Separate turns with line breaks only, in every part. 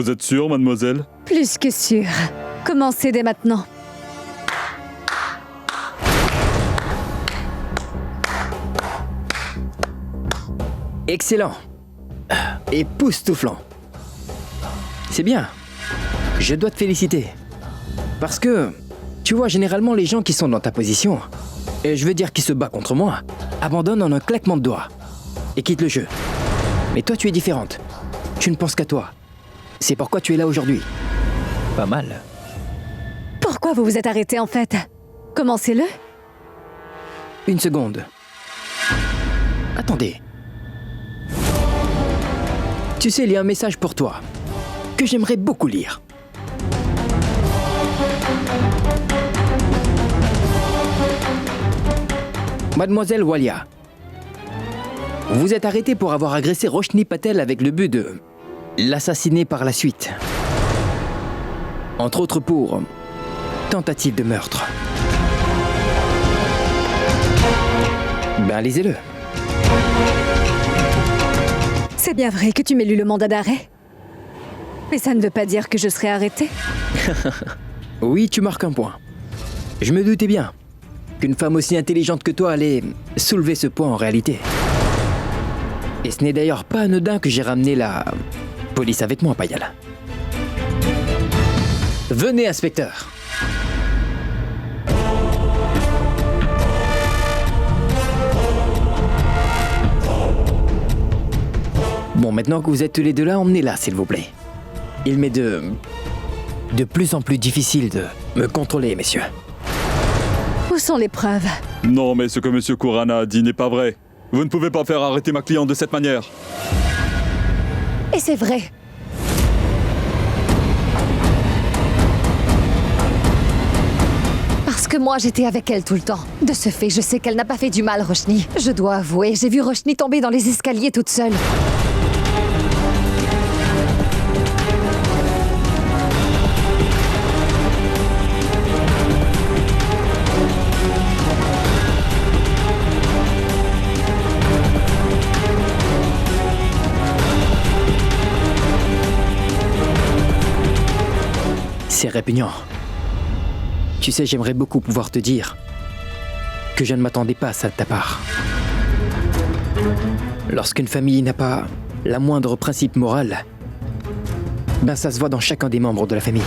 Vous êtes sûre, mademoiselle?
Plus que sûr. Commencez dès maintenant.
Excellent. Époustouflant. C'est bien. Je dois te féliciter. Parce que, tu vois, généralement les gens qui sont dans ta position, et je veux dire qui se battent contre moi, abandonnent en un claquement de doigts et quittent le jeu. Mais toi, tu es différente. Tu ne penses qu'à toi. C'est pourquoi tu es là aujourd'hui. Pas mal.
Pourquoi vous vous êtes arrêté en fait? Commencez-le.
Une seconde. Attendez. Tu sais, il y a un message pour toi que j'aimerais beaucoup lire. Mademoiselle Walia, vous êtes arrêtée pour avoir agressé Roshni Patel avec le but de l'assassiner par la suite. Entre autres pour tentative de meurtre. Ben, lisez-le.
C'est bien vrai que tu m'aies lu le mandat d'arrêt. Mais ça ne veut pas dire que je serai arrêtée.
Oui, tu marques un point. Je me doutais bien qu'une femme aussi intelligente que toi allait soulever ce point en réalité. Et ce n'est d'ailleurs pas anodin que j'ai ramené la police avec moi, Payal. Venez, inspecteur. Bon, maintenant que vous êtes tous les deux là, emmenez-la, s'il vous plaît. Il m'est de plus en plus difficile de me contrôler, messieurs.
Où sont les preuves?
Non, mais ce que M. Kurana a dit n'est pas vrai. Vous ne pouvez pas faire arrêter ma cliente de cette manière.
Et c'est vrai. Parce que moi, j'étais avec elle tout le temps. De ce fait, je sais qu'elle n'a pas fait du mal, Roshni. Je dois avouer, j'ai vu Roshni tomber dans les escaliers toute seule.
C'est répugnant. Tu sais, j'aimerais beaucoup pouvoir te dire que je ne m'attendais pas à ça de ta part. Lorsqu'une famille n'a pas la moindre principe moral, ben ça se voit dans chacun des membres de la famille.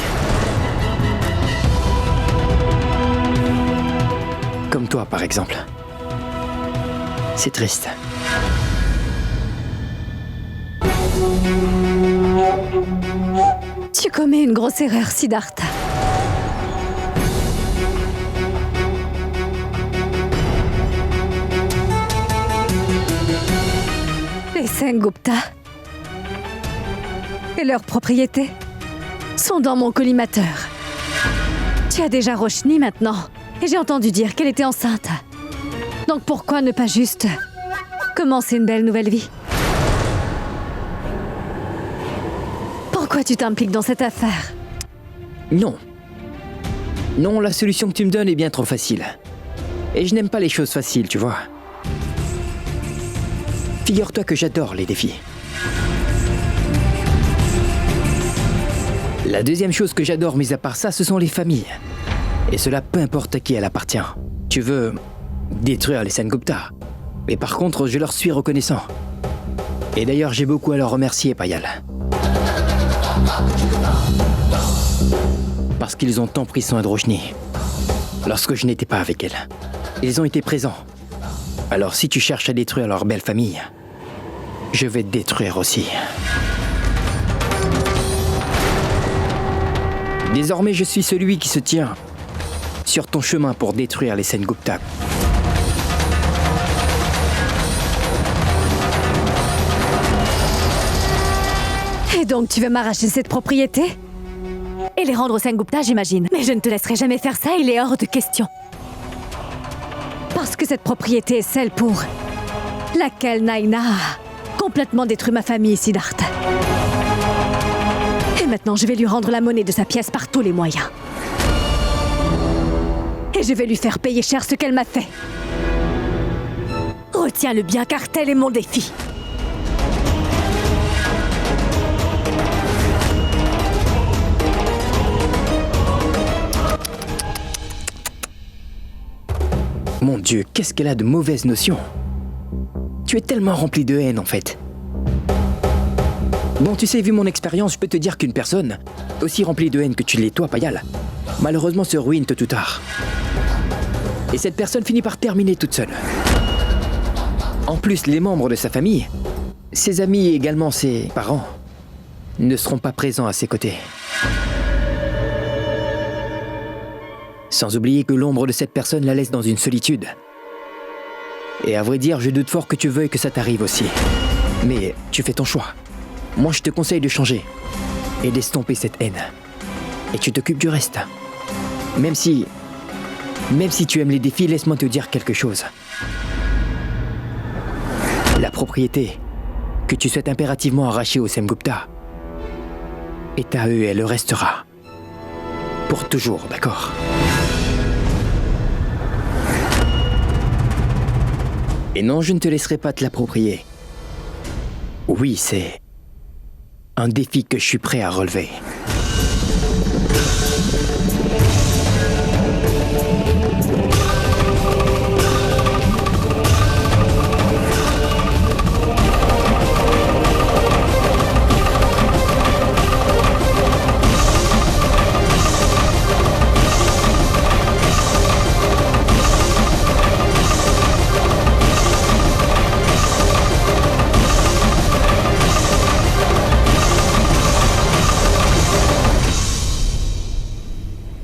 Comme toi, par exemple. C'est triste.
Tu commets une grosse erreur, Siddhartha. Les Sengupta et leurs propriétés sont dans mon collimateur. Tu as déjà Roshni maintenant, et j'ai entendu dire qu'elle était enceinte. Donc pourquoi ne pas juste commencer une belle nouvelle vie? Pourquoi tu t'impliques dans cette affaire?
Non. Non, la solution que tu me donnes est bien trop facile. Et je n'aime pas les choses faciles, tu vois. Figure-toi que j'adore les défis. La deuxième chose que j'adore, mis à part ça, ce sont les familles. Et cela, peu importe à qui elle appartient. Tu veux détruire les Sengupta. Mais par contre, je leur suis reconnaissant. Et d'ailleurs, j'ai beaucoup à leur remercier, Payal. Parce qu'ils ont tant pris soin de Roshni. Lorsque je n'étais pas avec elle. Ils ont été présents. Alors si tu cherches à détruire leur belle famille, je vais te détruire aussi. Désormais, je suis celui qui se tient sur ton chemin pour détruire les Sengupta.
Et donc tu veux m'arracher cette propriété? Et les rendre aux Sengupta, j'imagine. Mais je ne te laisserai jamais faire ça, il est hors de question. Parce que cette propriété est celle pour laquelle Naina a complètement détruit ma famille, Siddhartha. Et maintenant, je vais lui rendre la monnaie de sa pièce par tous les moyens. Et je vais lui faire payer cher ce qu'elle m'a fait. Retiens-le bien, car tel est mon défi.
Mon Dieu, qu'est-ce qu'elle a de mauvaises notions. Tu es tellement rempli de haine, en fait. Bon, tu sais, vu mon expérience, je peux te dire qu'une personne, aussi remplie de haine que tu l'es toi, Payal, malheureusement se ruine tôt ou tard. Et cette personne finit par terminer toute seule. En plus, les membres de sa famille, ses amis et également ses parents, ne seront pas présents à ses côtés. Sans oublier que l'ombre de cette personne la laisse dans une solitude. Et à vrai dire, je doute fort que tu veuilles que ça t'arrive aussi. Mais tu fais ton choix. Moi, je te conseille de changer et d'estomper cette haine. Et tu t'occupes du reste. Même si tu aimes les défis, laisse-moi te dire quelque chose. La propriété que tu souhaites impérativement arracher au Semgupta est à eux et elle le restera. Pour toujours, d'accord? Et non, je ne te laisserai pas te l'approprier. Oui, c'est un défi que je suis prêt à relever.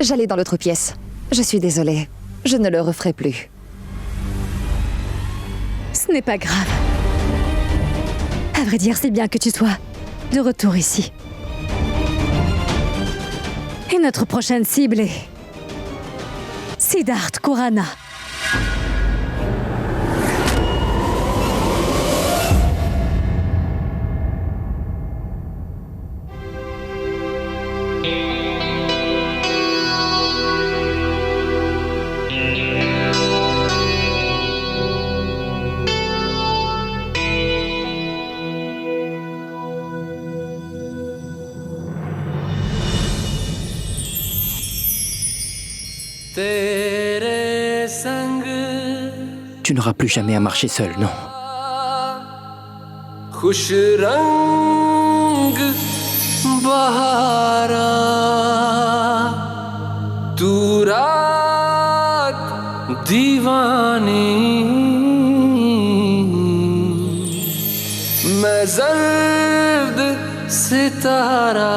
J'allais dans l'autre pièce. Je suis désolée. Je ne le referai plus.
Ce n'est pas grave. À vrai dire, c'est bien que tu sois de retour ici. Et notre prochaine cible est Siddharth Khurana.
Tu n'auras plus jamais à marcher seul, non?
खुश रंग बहारा तू रात दीवानी मैं जर्द सितारा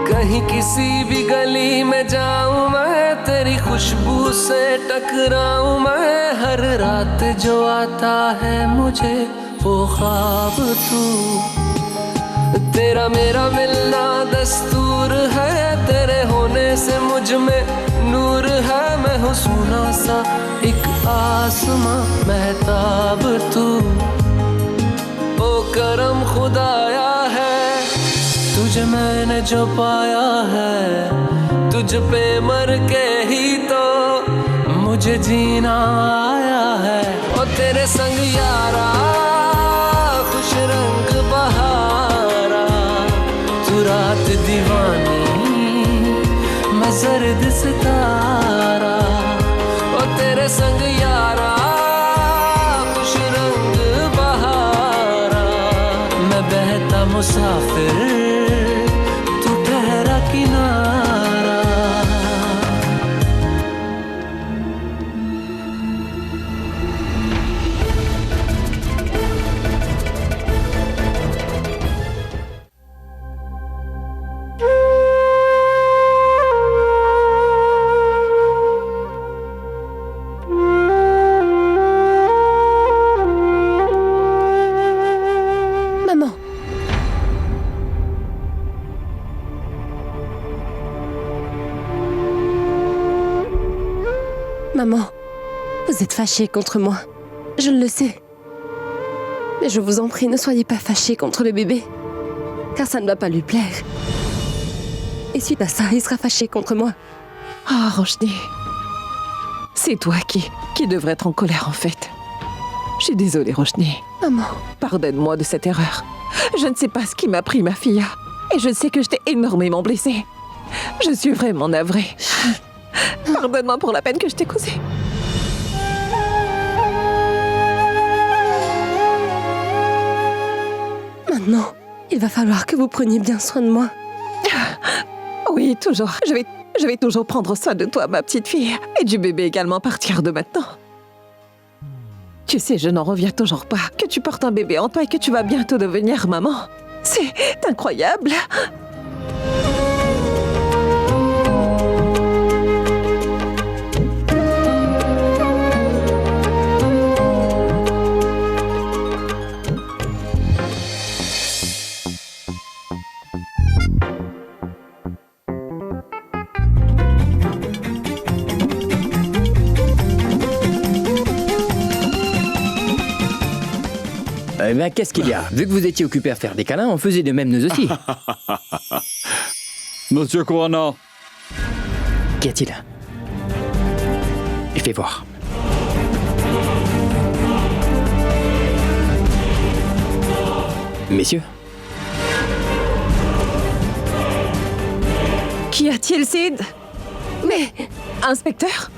कहीं किसी भी गली में जाऊं मैं तेरी खुशबू से टकराऊं मैं हर रात जो आता है मुझे वो ख्वाब तू तेरा मेरा मिलना दस्तूर है तेरे होने से मुझ में नूर है मैं हूँ सोना सा एक आसमां महताब तू ओ करम खुदाया है तुझे मैंने जो पाया है तुझ पे मर के ही तो मुझे जीना आया है ओ तेरे संग यारा खुश रंग बहारा तू रात दीवानी मैं जर्द सितारा ओ तेरे संग यारा खुश रंग बहारा मैं बहता मुसाफिर
Maman, vous êtes fâchée contre moi. Je le sais.
Mais je vous en prie, ne soyez pas fâchés contre le bébé. Car ça ne va pas lui plaire. Et suite à ça, il sera fâché contre moi.
Ah, Roshni. C'est toi qui devrais être en colère, en fait. Je suis désolée, Roshni.
Maman.
Pardonne-moi de cette erreur. Je ne sais pas ce qui m'a pris ma fille. Et je sais que je t'ai énormément blessée. Je suis vraiment navrée. Pardonne-moi pour la peine que je t'ai causée.
Maintenant, il va falloir que vous preniez bien soin de moi.
Oui, toujours. Je vais toujours prendre soin de toi, ma petite fille. Et du bébé également à partir de maintenant. Tu sais, je n'en reviens toujours pas. Que tu portes un bébé en toi et que tu vas bientôt devenir maman. C'est incroyable.
Eh bien, qu'est-ce qu'il y a? Vu que vous étiez occupé à faire des câlins, on faisait de même nous aussi.
Monsieur Kurana,
Qu'y a-t-il? Je vais voir. Messieurs,
Qu'y a-t-il, Sid? Mais... Inspecteur?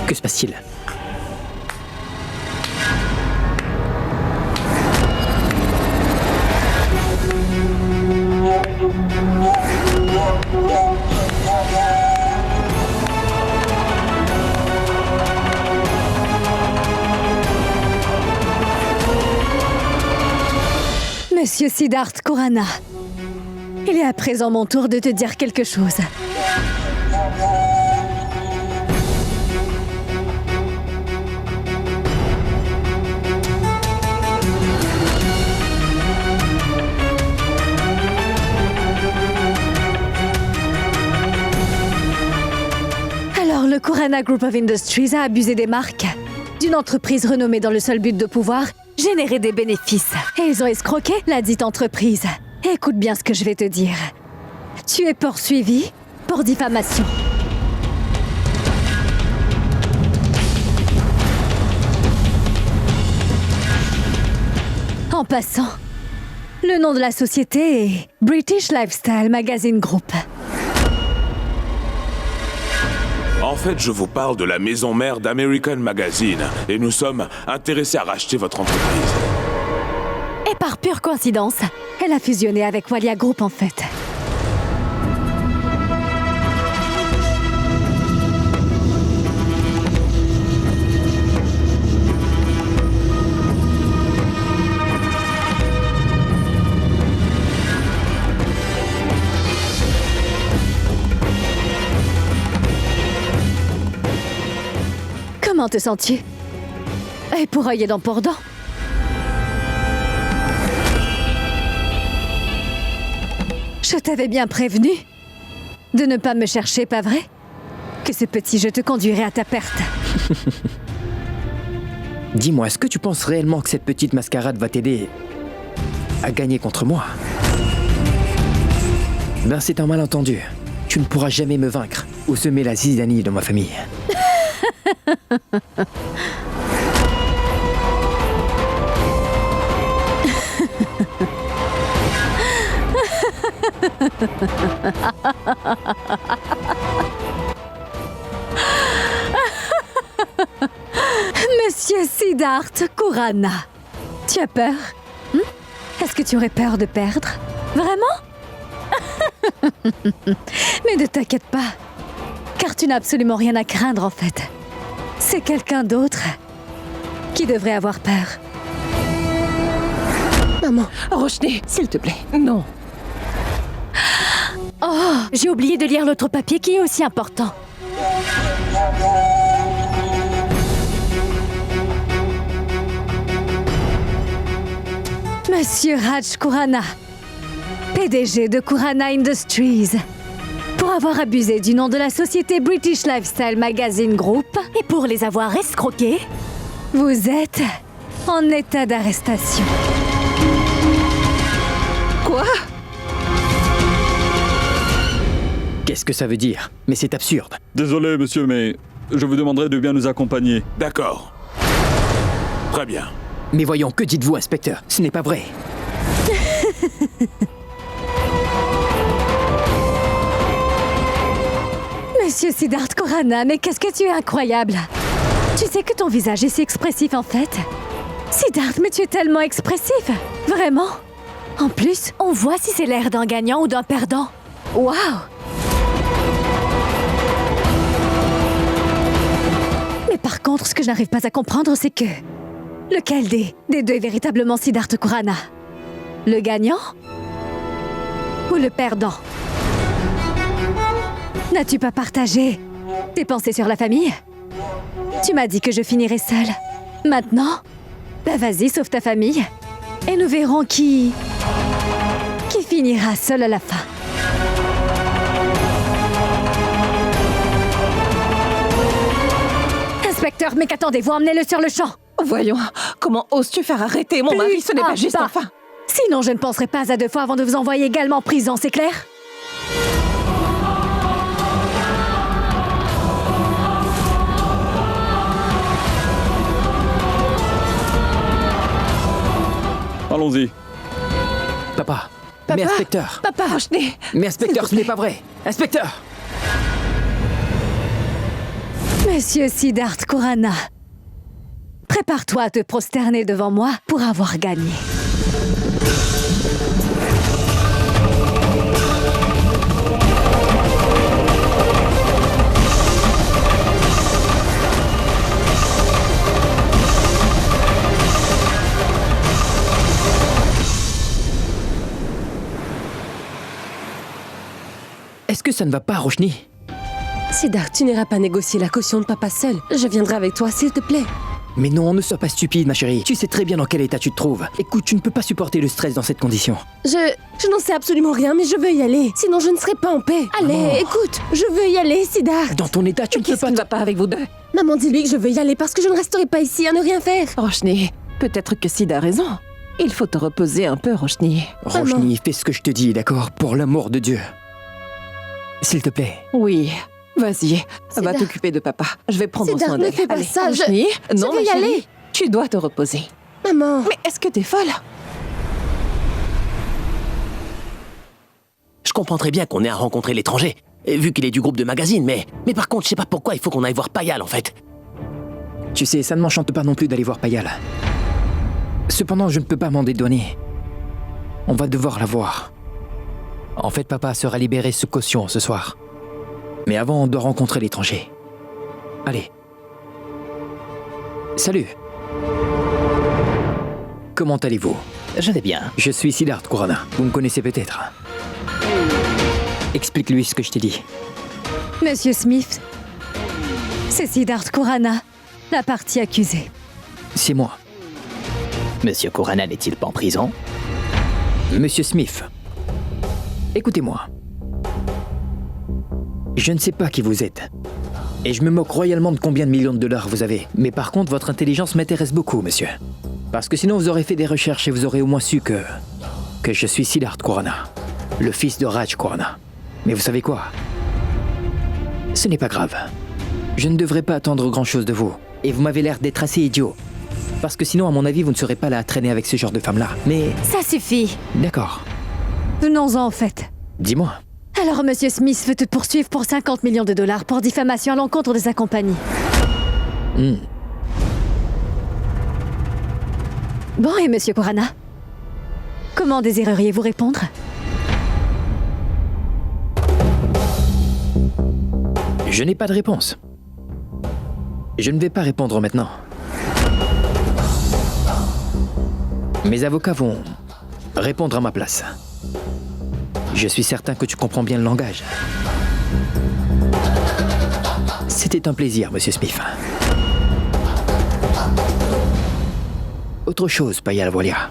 que se passe-t-il?
Monsieur Siddharth Kurana, il est à présent mon tour de te dire quelque chose. Alors, le Kurana Group of Industries a abusé des marques d'une entreprise renommée dans le seul but de pouvoir générer des bénéfices. Et ils ont escroqué la dite entreprise. Écoute bien ce que je vais te dire. Tu es poursuivi pour diffamation. En passant, le nom de la société est British Lifestyle Magazine Group.
En fait, je vous parle de la maison mère d'American Magazine et nous sommes intéressés à racheter votre entreprise.
Et par pure coïncidence, elle a fusionné avec Walia Group en fait. Comment te sens-tu? Époureuillé dent pour dent. Je t'avais bien prévenu de ne pas me chercher, pas vrai? Que ce petit jeu te conduirait à ta perte.
Dis-moi, est-ce que tu penses réellement que cette petite mascarade va t'aider à gagner contre moi? Ben, c'est un malentendu. Tu ne pourras jamais me vaincre ou semer la zizanie dans ma famille.
Monsieur Siddharth Kurana, tu as peur? Est-ce que tu aurais peur de perdre? Vraiment? Mais ne t'inquiète pas, car tu n'as absolument rien à craindre en fait. C'est quelqu'un d'autre qui devrait avoir peur.
Maman.
Roshni, s'il te plaît, non.
Oh, j'ai oublié de lire l'autre papier qui est aussi important. Monsieur Raj Kurana, PDG de Kurana Industries, pour avoir abusé du nom de la société British Lifestyle Magazine Group et pour les avoir escroqués, vous êtes en état d'arrestation.
Quoi?
Qu'est-ce que ça veut dire? Mais c'est absurde.
Désolé, monsieur, mais je vous demanderai de bien nous accompagner.
D'accord. Très bien.
Mais voyons, que dites-vous, inspecteur? Ce n'est pas vrai.
Monsieur Siddharth Khorana, mais qu'est-ce que tu es incroyable! Tu sais que ton visage est si expressif en fait. Siddharth, mais tu es tellement expressif! Vraiment! En plus, on voit si c'est l'air d'un gagnant ou d'un perdant. Waouh! Mais par contre, ce que je n'arrive pas à comprendre, c'est que... Lequel des deux est véritablement Siddharth Khorana? Le gagnant? Ou le perdant? N'as-tu pas partagé tes pensées sur la famille? Tu m'as dit que je finirais seule. Maintenant? Bah vas-y, sauve ta famille. Et nous verrons qui finira seul à la fin. Inspecteur, mais qu'attendez-vous? Emmenez-le sur le champ.
Voyons, comment oses-tu faire arrêter mon mari? Ce n'est pas juste,
bas.
enfin.
Sinon, je ne penserai pas à deux fois avant de vous envoyer également en prison, c'est clair?
Allons-y.
Papa. Mais inspecteur.
Papa, Roshni.
Mais inspecteur, ce n'est pas vrai. Inspecteur.
Monsieur Siddharth Khorana, prépare-toi à te prosterner devant moi pour avoir gagné.
Est-ce que ça ne va pas, Roshni?
Siddharth, tu n'iras pas négocier la caution de papa seul. Je viendrai avec toi, s'il te plaît.
Mais non, ne sois pas stupide, ma chérie. Tu sais très bien dans quel état tu te trouves. Écoute, tu ne peux pas supporter le stress dans cette condition.
Je n'en sais absolument rien, mais je veux y aller. Sinon, je ne serai pas en paix. Allez,
Maman.
écoute, je veux y aller, Siddharth.
Dans ton état, tu ne peux
Qu'est-ce
pas...
qui ne va pas avec vous deux?
Maman, dis-lui que je veux y aller parce que je ne resterai pas ici à ne rien faire.
Roshni, peut-être que Sid a raison. Il faut te reposer un peu, Roshni.
Roshni, fais ce que je te dis, d'accord? Pour l'amour de Dieu. S'il te plaît.
Oui, vas-y, va
Siddharth.
t'occuper de papa. Je vais prendre
Siddharth,
soin
ne
d'elle.
fais pas
Allez,
ça,
Roshni, non,
veux y
ma chérie,
aller.
tu dois te reposer.
Maman.
Mais est-ce que t'es folle?
Je comprends très bien qu'on ait à rencontrer l'étranger, vu qu'il est du groupe de magazine, mais par contre, je sais pas pourquoi il faut qu'on aille voir Payal, en fait.
Tu sais, ça ne m'enchante pas non plus d'aller voir Payal. Cependant, je ne peux pas m'en dédouaner. On va devoir la voir. En fait, papa sera libéré sous caution ce soir. Mais avant, on doit rencontrer l'étranger. Allez. Salut. Comment allez-vous?
Je vais bien.
Je suis Siddharth Khorana. Vous me connaissez peut-être. Explique-lui ce que je t'ai dit.
Monsieur Smith, c'est Siddharth Khorana, la partie accusée.
C'est moi.
Monsieur Khorana n'est-il pas en prison?
Monsieur Smith, écoutez-moi. Je ne sais pas qui vous êtes. Et je me moque royalement de combien de millions de dollars vous avez. Mais par contre, votre intelligence m'intéresse beaucoup, monsieur. Parce que sinon, vous aurez fait des recherches et vous aurez au moins su que je suis Siddharth Khorana, le fils de Raj Khorana. Mais vous savez quoi? Ce n'est pas grave. Je ne devrais pas attendre grand-chose de vous. Et vous m'avez l'air d'être assez idiot. Parce que sinon, à mon avis, vous ne serez pas là à traîner avec ce genre de femme-là. Mais...
Ça suffit.
D'accord.
Venons-en en fait.
Dis-moi.
Alors Monsieur Smith veut te poursuivre pour 50 millions de dollars pour diffamation à l'encontre de sa compagnie. Bon, et Monsieur Khorana? Comment désireriez-vous répondre?
Je n'ai pas de réponse. Je ne vais pas répondre maintenant. Mes avocats vont répondre à ma place. Je suis certain que tu comprends bien le langage. C'était un plaisir, Monsieur Smith. Autre chose, Payal Walia.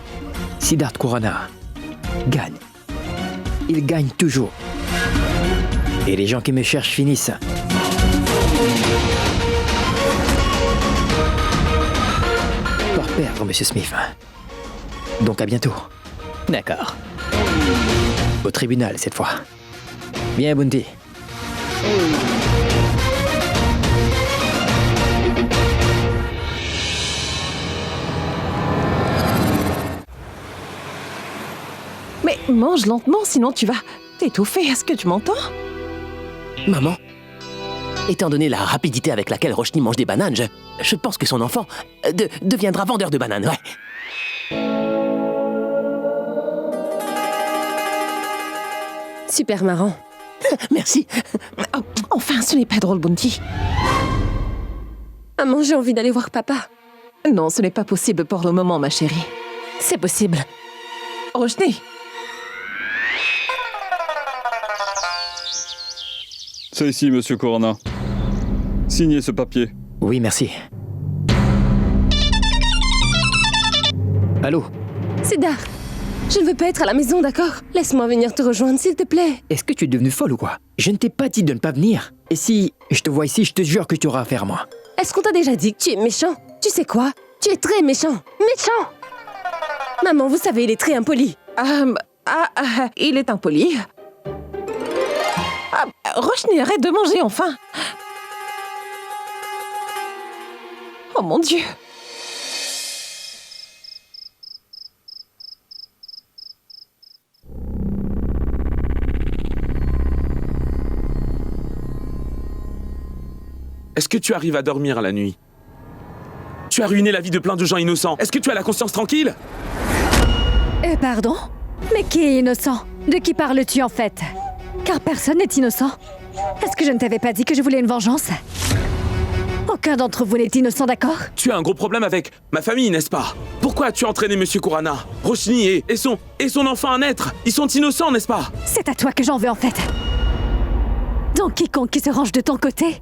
Siddharth Khorana gagne. Il gagne toujours. Et les gens qui me cherchent finissent par perdre, Monsieur Smith. Donc à bientôt. D'accord. Au tribunal, cette fois. Bien, Bounty.
Mais mange lentement, sinon tu vas t'étouffer. Est-ce que tu m'entends?
Maman, étant donné la rapidité avec laquelle Roshni mange des bananes, je pense que son enfant deviendra vendeur de bananes, ouais.
Super marrant.
Merci.
Oh, enfin, ce n'est pas drôle, Bounty.
Maman, j'ai envie d'aller voir papa.
Non, ce n'est pas possible pour le moment, ma chérie.
C'est possible.
Roshni,
C'est ici, monsieur Corona. Signez ce papier.
Oui, merci. Allô?
Siddharth, je ne veux pas être à la maison, d'accord? Laisse-moi venir te rejoindre, s'il te plaît.
Est-ce que tu es devenue folle ou quoi? Je ne t'ai pas dit de ne pas venir. Et si je te vois ici, je te jure que tu auras affaire à moi.
Est-ce qu'on t'a déjà dit que tu es méchant? Tu sais quoi? Tu es très méchant. Méchant! Maman, vous savez, il est très impoli.
il est impoli. Roshni, arrête de manger, enfin. Oh mon Dieu.
Est-ce que tu arrives à dormir la nuit? Tu as ruiné la vie de plein de gens innocents. Est-ce que tu as la conscience tranquille?
Pardon? Mais qui est innocent? De qui parles-tu en fait? Car personne n'est innocent. Est-ce que je ne t'avais pas dit que je voulais une vengeance? Aucun d'entre vous n'est innocent, d'accord?
Tu as un gros problème avec ma famille, n'est-ce pas? Pourquoi as-tu entraîné Monsieur Kurana? Roshni et son enfant à naître, ils sont innocents, n'est-ce pas?
C'est à toi que j'en veux en fait. Donc quiconque qui se range de ton côté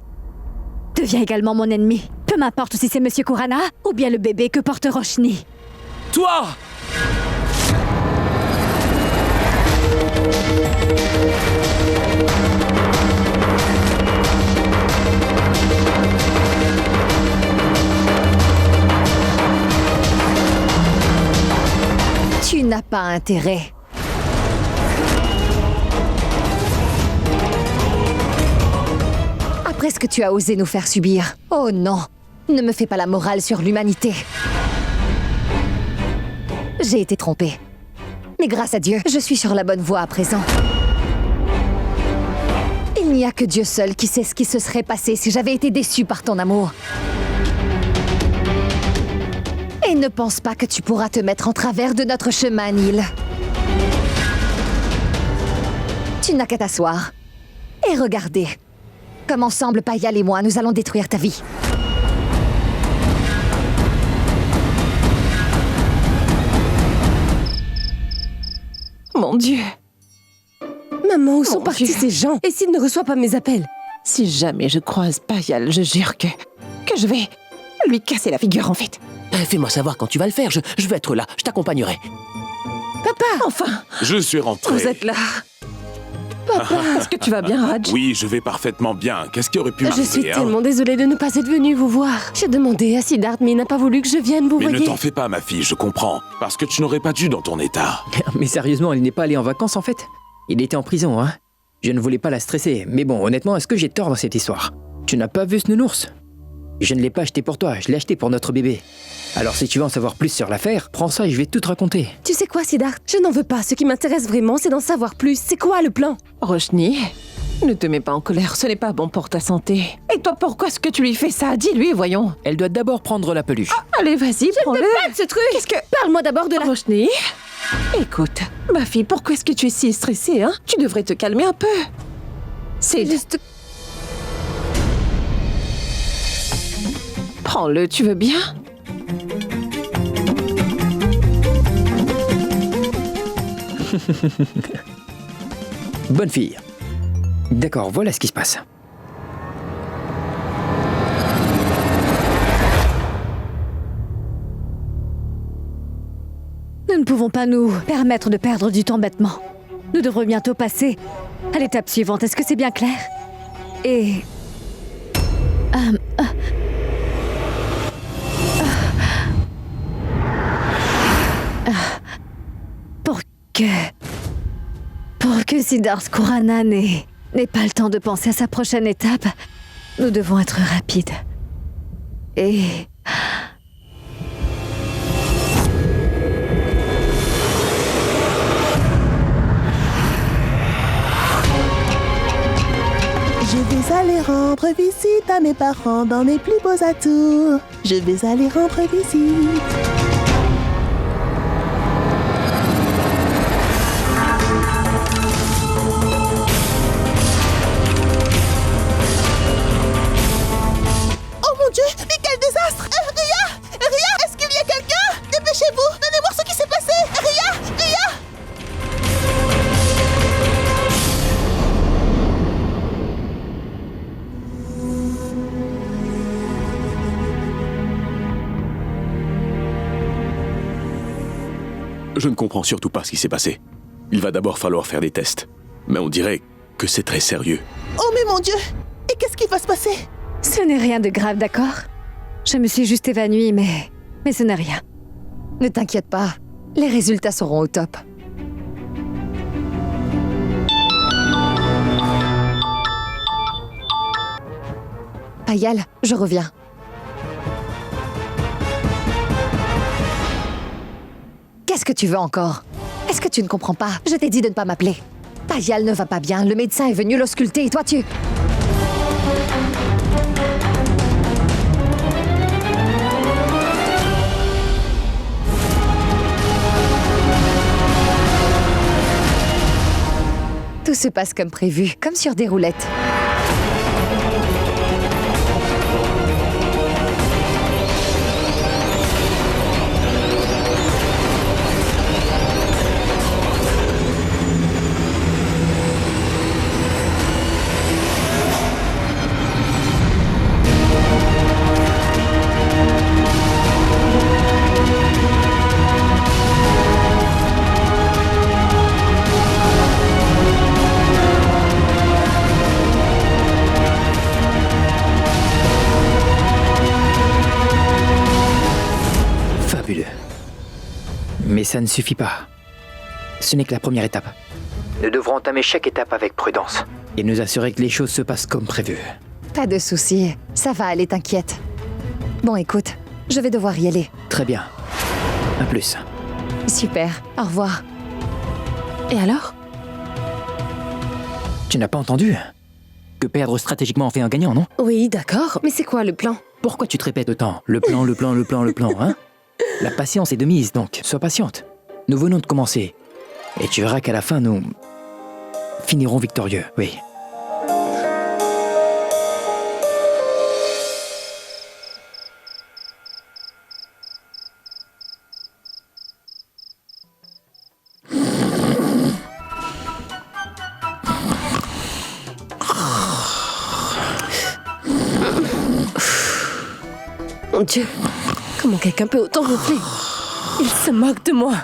devient également mon ennemi. Peu m'importe si c'est Monsieur Kurana ou bien le bébé que porte Roshni.
Toi!
Tu n'as pas intérêt. Après ce que tu as osé nous faire subir. Oh non, ne me fais pas la morale sur l'humanité. J'ai été trompée. Mais grâce à Dieu, je suis sur la bonne voie à présent. Il n'y a que Dieu seul qui sait ce qui se serait passé si j'avais été déçue par ton amour. Et ne pense pas que tu pourras te mettre en travers de notre chemin, Neil. Tu n'as qu'à t'asseoir. Et regarder. Comme ensemble, Payal et moi, nous allons détruire ta vie.
Mon Dieu.
Maman, où sont
Mon
partis
Dieu.
ces gens? Et s'il ne reçoit pas mes appels?
Si jamais je croise Payal, je jure que je vais lui casser la figure, en fait.
Fais-moi savoir quand tu vas le faire, je veux être là, je t'accompagnerai.
Papa, enfin,
Je suis rentré.
vous êtes là. Papa, est-ce que tu vas bien, Raj?
Oui, je vais parfaitement bien. Qu'est-ce qui aurait pu
Je
m'arriver,
suis
hein?
tellement désolée de ne pas être venue vous voir. J'ai demandé à Siddharth, mais il n'a pas voulu que je vienne, vous
Mais ne
voyez.
t'en fais pas, ma fille, je comprends. Parce que tu n'aurais pas dû dans ton état.
Mais sérieusement, il n'est pas allé en vacances en fait. Il était en prison, hein. Je ne voulais pas la stresser, mais bon, honnêtement, est-ce que j'ai tort dans cette histoire? Tu n'as pas vu ce nounours? Je ne l'ai pas acheté pour toi, je l'ai acheté pour notre bébé. Alors si tu veux en savoir plus sur l'affaire, prends ça et je vais tout te raconter.
Tu sais quoi, Siddharth? Je n'en veux pas. Ce qui m'intéresse vraiment, c'est d'en savoir plus. C'est quoi le plan?
Roshni, ne te mets pas en colère, ce n'est pas bon pour ta santé. Et toi, pourquoi est-ce que tu lui fais ça? Dis-lui, voyons.
Elle doit d'abord prendre la peluche.
Allez, vas-y, prends-le.
Pas de ce truc.
Qu'est-ce que...
Parle-moi d'abord de la...
Roshni, écoute, ma fille, pourquoi est-ce que tu es si stressée, hein? Tu devrais te calmer un peu. C'est
Juste...
Prends-le, tu veux bien?
Bonne fille. D'accord, voilà ce qui se passe.
Nous ne pouvons pas nous permettre de perdre du temps bêtement. Nous devrons bientôt passer à l'étape suivante. Est-ce que c'est bien clair? Et... Pour que Siddharth Khurana n'ait pas le temps de penser à sa prochaine étape, nous devons être rapides. Et...
Je vais aller rendre visite à mes parents dans mes plus beaux atours. Je vais aller rendre visite. Oh mon Dieu, mais quel désastre! Ria! Ria, est-ce qu'il y a quelqu'un? Dépêchez-vous, venez voir ce qui s'est passé! Ria! Ria!
Je ne comprends surtout pas ce qui s'est passé. Il va d'abord falloir faire des tests. Mais on dirait que c'est très sérieux.
Oh mais mon Dieu! Et qu'est-ce qui va se passer?
Ce n'est rien de grave, d'accord? Je me suis juste évanouie, mais ce n'est rien.
Ne t'inquiète pas, les résultats seront au top. Payal, je reviens. Qu'est-ce que tu veux encore? Est-ce que tu ne comprends pas? Je t'ai dit de ne pas m'appeler. Payal ne va pas bien, le médecin est venu l'ausculter et toi tu... Tout se passe comme prévu, comme sur des roulettes.
Mais ça ne suffit pas. Ce n'est que la première étape. Nous devrons entamer chaque étape avec prudence et nous assurer que les choses se passent comme prévu.
Pas de soucis, ça va aller, t'inquiète. Bon, écoute, je vais devoir y aller.
Très bien. À plus.
Super, au revoir.
Et alors?
Tu n'as pas entendu? Que perdre stratégiquement en fait un gagnant, non?
Oui, d'accord, mais c'est quoi le plan?
Pourquoi tu te répètes autant? Le plan, hein? La patience est de mise, donc sois patiente. Nous venons de commencer. Et tu verras qu'à la fin, nous finirons victorieux, oui.
Mon Dieu, comment quelqu'un peut autant ronfler? Il se moque de moi.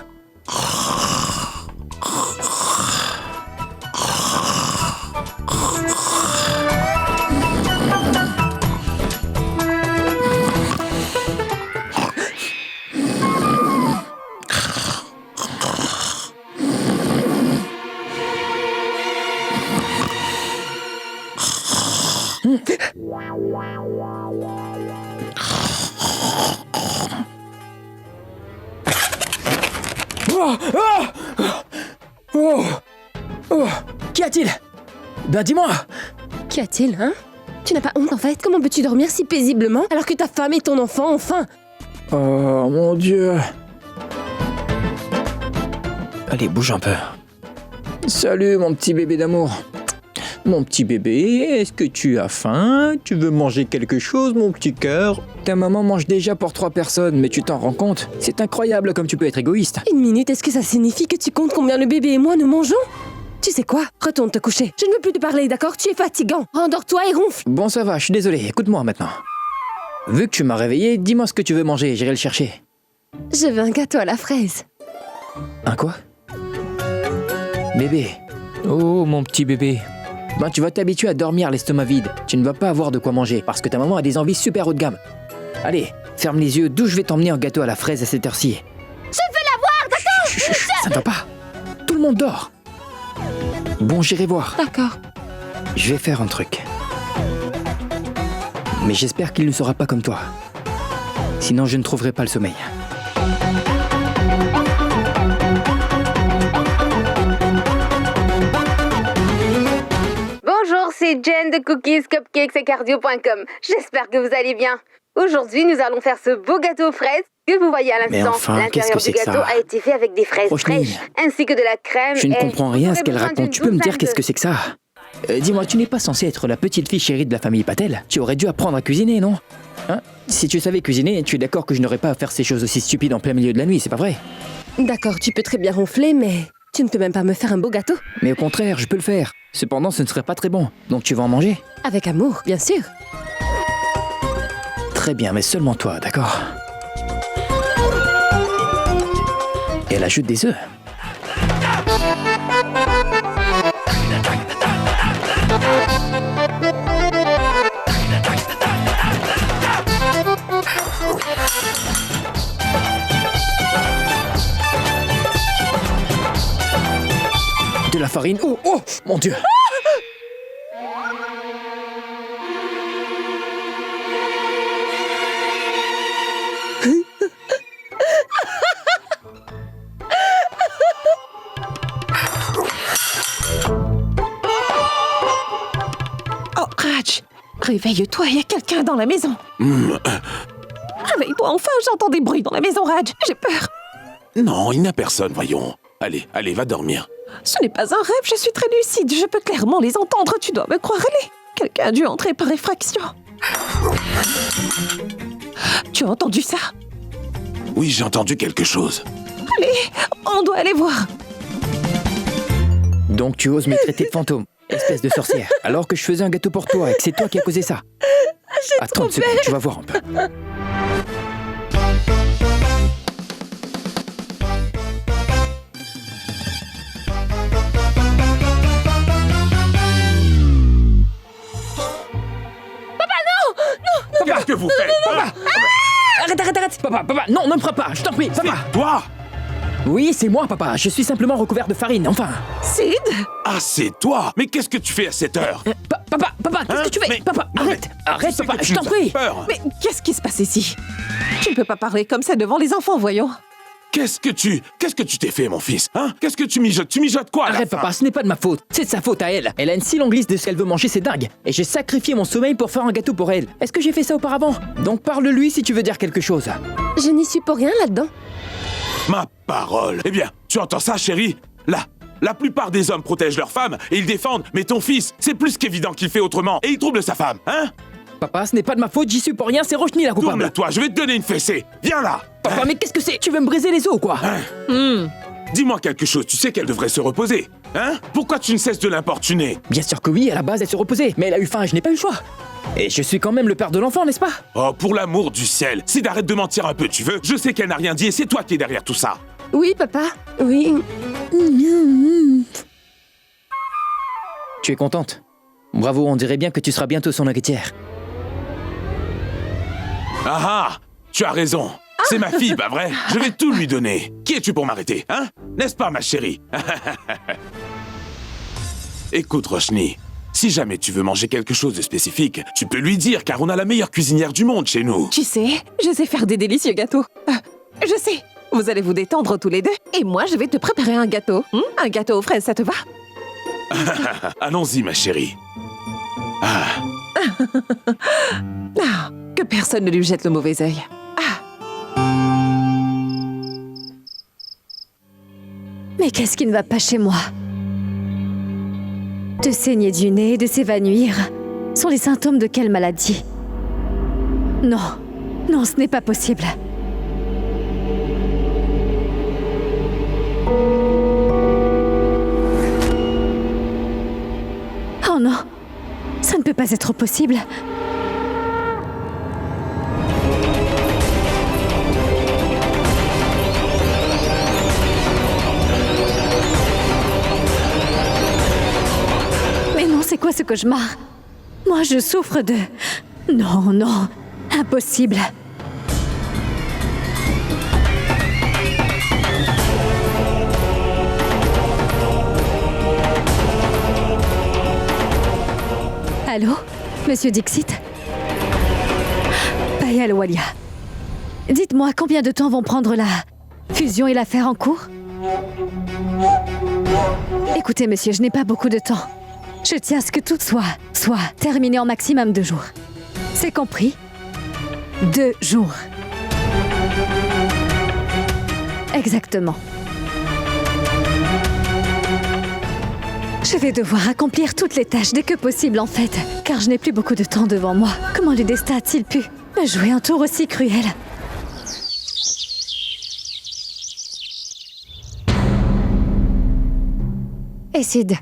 Qu'y a-t-il? Ben dis-moi!
Qu'y a-t-il, hein? Tu n'as pas honte en fait? Comment peux-tu dormir si paisiblement alors que ta femme et ton enfant ont faim?
Oh mon Dieu! Allez, bouge un peu. Salut mon petit bébé d'amour. Mon petit bébé, est-ce que tu as faim? Tu veux manger quelque chose, mon petit cœur? Ta maman mange déjà pour 3 personnes, mais tu t'en rends compte? C'est incroyable comme tu peux être égoïste.
Une minute, est-ce que ça signifie que tu comptes combien le bébé et moi nous mangeons? Tu sais quoi? Retourne te coucher. Je ne veux plus te parler, d'accord? Tu es fatigant. Endors-toi et ronfle.
Bon, ça va, je suis désolé. Écoute-moi maintenant. Vu que tu m'as réveillé, dis-moi ce que tu veux manger, j'irai le chercher.
Je veux un gâteau à la fraise.
Un quoi? Bébé. Oh, mon petit bébé. Ben, tu vas t'habituer à dormir l'estomac vide. Tu ne vas pas avoir de quoi manger parce que ta maman a des envies super haut de gamme. Allez, ferme les yeux, d'où je vais t'emmener un gâteau à la fraise à cette heure-ci.
Je veux l'avoir, d'accord?
Ça ne va pas. le monde dort. Bon, j'irai voir.
D'accord.
Je vais faire un truc. Mais j'espère qu'il ne sera pas comme toi. Sinon, je ne trouverai pas le sommeil.
Bonjour, c'est Jen de Cookies, Cupcakes et Cardio.com. J'espère que vous allez bien. Aujourd'hui, nous allons faire ce beau gâteau aux fraises que vous voyez à
Mais
l'instant.
enfin, qu'est-ce
L'intérieur
que c'est
du
que
gâteau
ça
a été fait avec des fraises
Roshni,
fraîches, ainsi que de la crème.
Je ne
et
comprends rien à ce
vous
qu'elle
aurez
raconte.
besoin
Tu peux me
d'une
dire
douzaine
qu'est-ce que c'est que ça Dis-moi, tu n'es pas censée être la petite fille chérie de la famille Patel? Tu aurais dû apprendre à cuisiner, non? Hein? Si tu savais cuisiner, tu es d'accord que je n'aurais pas à faire ces choses aussi stupides en plein milieu de la nuit, c'est pas vrai?
D'accord, tu peux très bien ronfler, mais tu ne peux même pas me faire un beau gâteau.
Mais au contraire, je peux le faire. Cependant, ce ne serait pas très bon. Donc tu vas en manger?
Avec amour, bien sûr.
Très bien, mais seulement toi, d'accord? Et elle ajoute des œufs. De la farine. Oh, oh, mon Dieu!
Oh, Raj, réveille-toi, il y a quelqu'un dans la maison. Réveille-toi enfin, j'entends des bruits dans la maison, Raj. J'ai peur.
Non, il n'y a personne, voyons. Allez, allez, va dormir.
Ce n'est pas un rêve, je suis très lucide. Je peux clairement les entendre, tu dois me croire. Allez, quelqu'un a dû entrer par effraction. Tu as entendu ça?
Oui, j'ai entendu quelque chose.
Allez, on doit aller voir.
Donc tu oses me traiter de fantôme, espèce de sorcière, alors que je faisais un gâteau pour toi et que c'est toi qui as causé ça. Attends une seconde, tu vas voir un peu.
Qu'est-ce que vous faites? Papa!
Arrête! Papa, non, ne me frappe pas, je t'en prie, papa!
Toi?
Oui, c'est moi, papa, je suis simplement recouvert de farine, enfin.
Sid?
Ah, c'est toi? Mais qu'est-ce que tu fais à cette heure?
Papa, qu'est-ce que tu fais?
Mais-
Papa,
non,
arrête,
mais-
arrête,
tu sais
papa,
que tu
je t'en
nous as
prie!
fait peur.
Mais qu'est-ce qui se passe ici? Tu ne peux pas parler comme ça devant les enfants, voyons.
Qu'est-ce que tu t'es fait, mon fils? Hein? Qu'est-ce que tu mijotes? Tu mijotes quoi, à la
Arrête,
fin?
papa, ce n'est pas de ma faute, c'est de sa faute à elle. Elle a une si longue liste de ce qu'elle veut manger, c'est dingue. Et j'ai sacrifié mon sommeil pour faire un gâteau pour elle. Est-ce que j'ai fait ça auparavant? Donc parle-lui si tu veux dire quelque chose.
Je n'y suis pour rien là-dedans.
Ma parole! Eh bien, tu entends ça, chérie? Là, la plupart des hommes protègent leurs femmes et ils défendent, mais ton fils, c'est plus qu'évident qu'il fait autrement et il trouble sa femme, hein?
Papa, ce n'est pas de ma faute, j'y suis pour rien, c'est Roshni la coupable.
Tourne-toi, je vais te donner une fessée! Viens là!
Papa, mais qu'est-ce que c'est? Tu veux me briser les os ou quoi?
Dis-moi quelque chose, tu sais qu'elle devrait se reposer, hein? Pourquoi tu ne cesses de l'importuner?
Bien sûr que oui, à la base elle se reposait, mais elle a eu faim et je n'ai pas eu le choix. Et je suis quand même le père de l'enfant, n'est-ce pas?
Oh, pour l'amour du ciel! Sid, arrête de mentir un peu, tu veux? Je sais qu'elle n'a rien dit et c'est toi qui es derrière tout ça!
Oui, papa. Oui.
Tu es contente? Bravo, on dirait bien que tu seras bientôt son héritière.
Ah ah! Tu as raison! C'est ma fille, pas vrai? Je vais tout lui donner! Qui es-tu pour m'arrêter, hein? N'est-ce pas, ma chérie? Écoute, Roshni, si jamais tu veux manger quelque chose de spécifique, tu peux lui dire, car on a la meilleure cuisinière du monde chez nous.
Tu sais, je sais faire des délicieux gâteaux. Je sais. Vous allez vous détendre tous les deux. Et moi, je vais te préparer un gâteau. Un gâteau aux fraises, ça te va?
Allons-y, ma chérie.
Ah, que personne ne lui jette le mauvais œil.
Mais qu'est-ce qui ne va pas chez moi? De saigner du nez, de s'évanouir, sont les symptômes de quelle maladie? Non, non, ce n'est pas possible. Oh non, ça ne peut pas être possible. Mais non, c'est quoi ce cauchemar? Moi, je souffre de... Non, non, impossible. Allô, Monsieur Dixit? Payal Walia. Dites-moi combien de temps vont prendre la fusion et l'affaire en cours? Écoutez, monsieur, je n'ai pas beaucoup de temps. Je tiens à ce que tout soit terminé en maximum 2 jours. C'est compris? 2 jours. Exactement. Je vais devoir accomplir toutes les tâches dès que possible en fait, car je n'ai plus beaucoup de temps devant moi. Comment le destin a-t-il pu me jouer un tour aussi cruel?
Et Sid,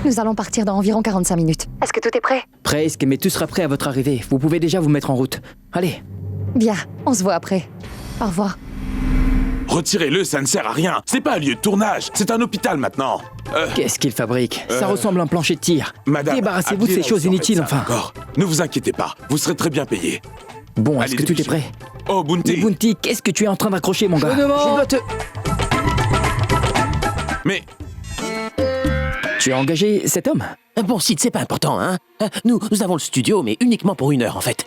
nous allons partir dans environ 45 minutes. Est-ce que tout est prêt?
Presque, mais tout sera prêt à votre arrivée. Vous pouvez déjà vous mettre en route. Allez.
Bien, on se voit après. Au revoir.
Retirez-le, ça ne sert à rien. C'est pas un lieu de tournage, c'est un hôpital maintenant.
Qu'est-ce qu'il fabrique? Ça ressemble à un plancher de tir.
Madame,
débarrassez-vous de ces choses inutiles, enfin.
D'accord. Ne vous inquiétez pas, vous serez très bien payé.
Bon, est-ce que tout est prêt?
Oh, Bounty.
Mais Bounty, qu'est-ce que tu es en train d'accrocher, mon gars? Je dois te...
Mais...
Tu as engagé cet homme?
Bon, Sid, c'est pas important, hein. Nous avons le studio, mais uniquement pour 1 heure, en fait.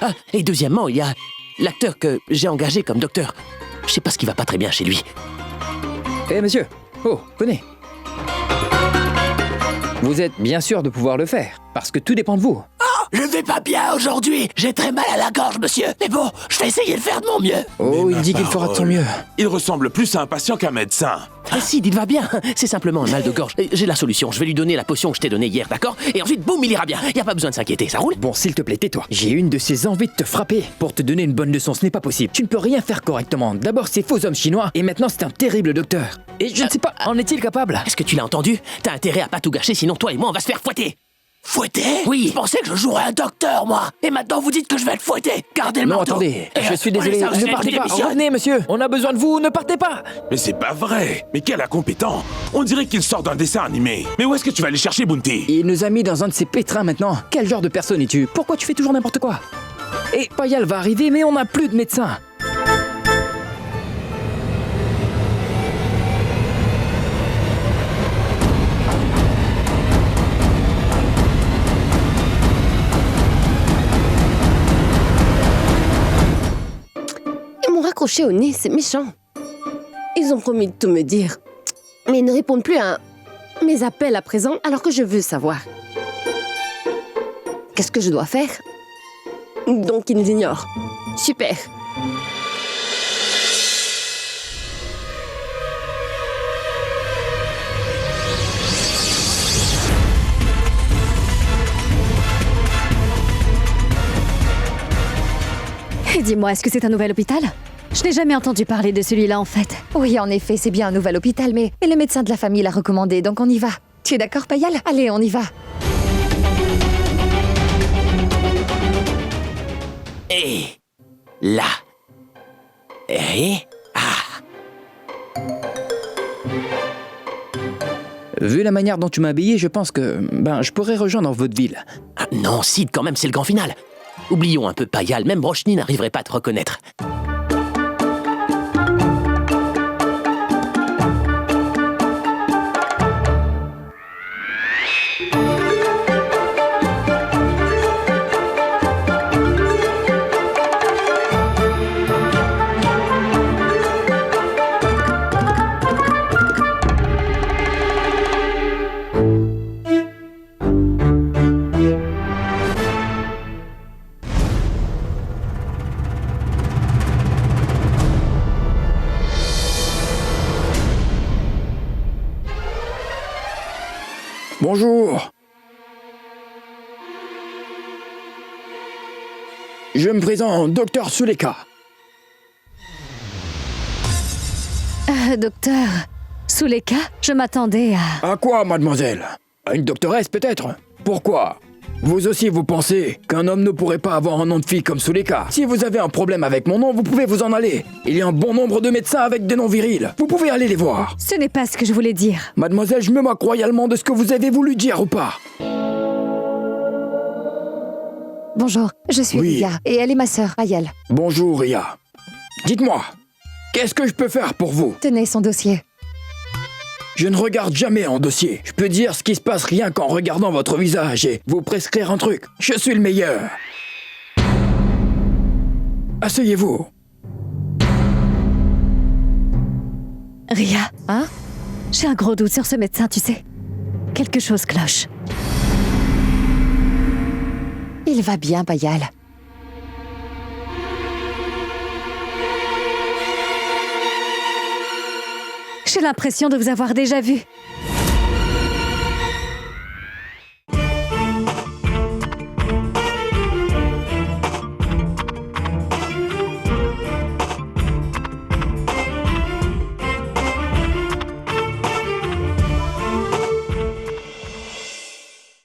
Ah, et deuxièmement, il y a l'acteur que j'ai engagé comme docteur. Je sais pas ce qui va pas très bien chez lui.
Eh, monsieur. Oh, venez. Vous êtes bien sûr de pouvoir le faire, parce que tout dépend de vous.
Oh, je vais pas bien aujourd'hui. J'ai très mal à la gorge, monsieur. Mais bon, je vais essayer de faire de mon mieux.
Oh, il dit qu'il fera de son mieux.
Il ressemble plus à un patient qu'un médecin.
Ah si, il va bien. C'est simplement un mal de gorge. J'ai la solution. Je vais lui donner la potion que je t'ai donnée hier, d'accord? Et ensuite, boum, il ira bien. Y a pas besoin de s'inquiéter, ça roule?
Bon, s'il te plaît, tais-toi. J'ai une de ces envies de te frapper. Pour te donner une bonne leçon, ce n'est pas possible. Tu ne peux rien faire correctement. D'abord, ces faux hommes chinois, et maintenant, c'est un terrible docteur. Et je ne sais pas, en est-il capable?
Est-ce que tu l'as entendu? T'as intérêt à pas tout gâcher, sinon toi et moi, on va se faire fouetter. Fouetter? Oui. Je pensais que je jouerais un docteur, moi. Et maintenant, vous dites que je vais être fouetté. Gardez le marteau.
Non, attendez. Je suis désolé. Ne partez pas. Revenez, monsieur. On a besoin de vous. Ne partez pas.
Mais c'est pas vrai. Mais quel incompétent. On dirait qu'il sort d'un dessin animé. Mais où est-ce que tu vas aller chercher, Bounty?
Il nous a mis dans un de ses pétrins maintenant. Quel genre de personne es-tu? Pourquoi tu fais toujours n'importe quoi? Et Payal va arriver, mais on n'a plus de médecin.
Accroché au nez, c'est méchant. Ils ont promis de tout me dire. Mais ils ne répondent plus à mes appels à présent alors que je veux savoir. Qu'est-ce que je dois faire? Donc ils nous ignorent. Super.
Et dis-moi, est-ce que c'est un nouvel hôpital? Je n'ai jamais entendu parler de celui-là, en fait.
Oui, en effet, c'est bien un nouvel hôpital, mais le médecin de la famille l'a recommandé, donc on y va. Tu es d'accord, Payal? Allez, on y va.
Et là. Et ah.
Vu la manière dont tu m'as habillé, je pense que je pourrais rejoindre votre ville.
Ah, non, Sid, quand même, c'est le grand final. Oublions un peu Payal, même Roshni n'arriverait pas à te reconnaître.
Bonjour. Je me présente, Docteur Suleka.
Docteur Suleka, je m'attendais à...
À quoi, mademoiselle? À une doctoresse, peut-être? Pourquoi? Vous aussi, vous pensez qu'un homme ne pourrait pas avoir un nom de fille comme Suleka? Si vous avez un problème avec mon nom, vous pouvez vous en aller. Il y a un bon nombre de médecins avec des noms virils. Vous pouvez aller les voir.
Ce n'est pas ce que je voulais dire.
Mademoiselle, je me moque royalement de ce que vous avez voulu dire ou pas.
Bonjour, je suis
Oui.
Ria, et elle est ma sœur, Payal.
Bonjour, Ria. Dites-moi, qu'est-ce que je peux faire pour vous?
Tenez son dossier.
Je ne regarde jamais en dossier. Je peux dire ce qui se passe rien qu'en regardant votre visage et vous prescrire un truc. Je suis le meilleur. Asseyez-vous.
Ria,
Hein?
j'ai un gros doute sur ce médecin, tu sais. Quelque chose cloche.
Il va bien, Payal.
J'ai l'impression de vous avoir déjà vu.